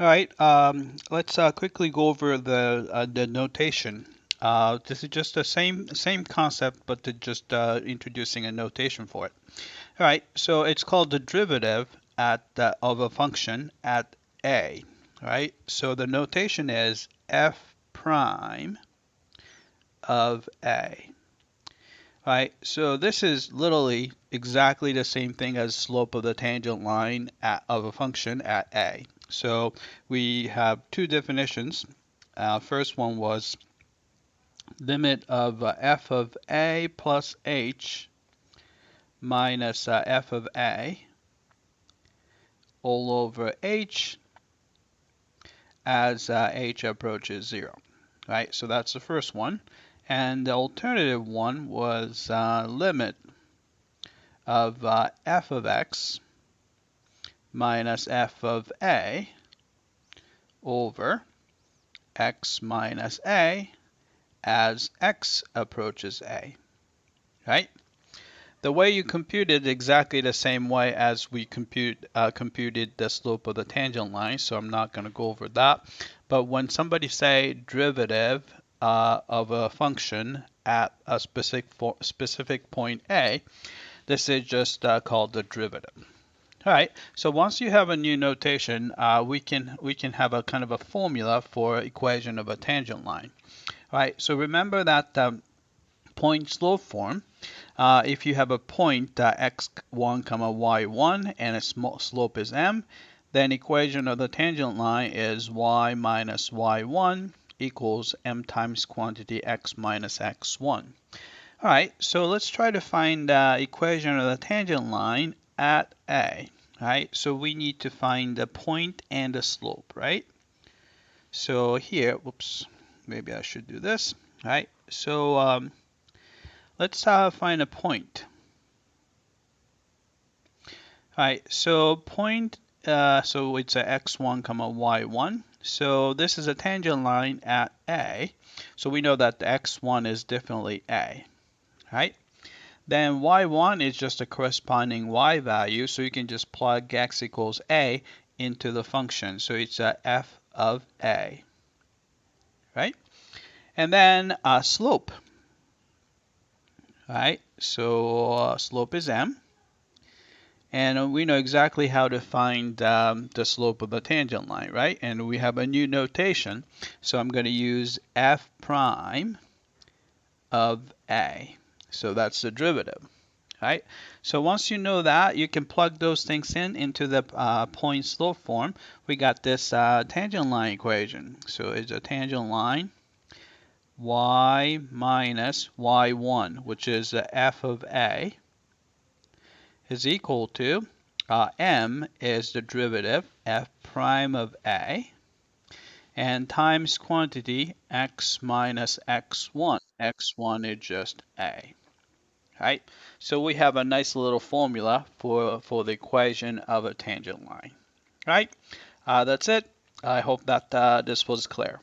All right, let's quickly go over the notation. This is just the same concept, but just introducing a notation for it. All right, so it's called the derivative of a function at a. All right, so the notation is f prime of a. All right, so this is literally exactly the same thing as slope of the tangent line of a function at a. So we have two definitions. First one was limit of f of a plus h minus f of a all over h as h approaches 0. Right, so that's the first one. And the alternative one was limit of f of x minus f of a over x minus a as x approaches a. Right? The way you compute it exactly the same way as we computed the slope of the tangent line, so I'm not going to go over that. But when somebody say derivative of a function at a specific point a, this is just called the derivative. All right, so once you have a new notation, we can have a kind of a formula for equation of a tangent line. All right, so remember that point slope form. If you have a point x1 comma y1 and its slope is m, then equation of the tangent line is y minus y1 equals m times quantity x minus x1. All right, so let's try to find equation of the tangent line at a. All right, so we need to find the point and the slope, right? So here, whoops, maybe I should do this. All right, so let's find a point. All right, so point, so it's a x1 comma y1. So this is a tangent line at a. So we know that the x1 is definitely a, right? Then y1 is just a corresponding y value, so you can just plug x equals a into the function. So it's a f of a, right? And then slope. All right, so slope is m. And we know exactly how to find the slope of the tangent line, right? And we have a new notation. So I'm going to use f prime of a. So that's the derivative, right? So once you know that, you can plug those things into the point slope form. We got this tangent line equation. So it's a tangent line y minus y1, which is the f of a, is equal to m is the derivative f prime of a, and times quantity x minus x1. x1 is just a. Right? So we have a nice little formula for the equation of a tangent line. Right? That's it. I hope that this was clear.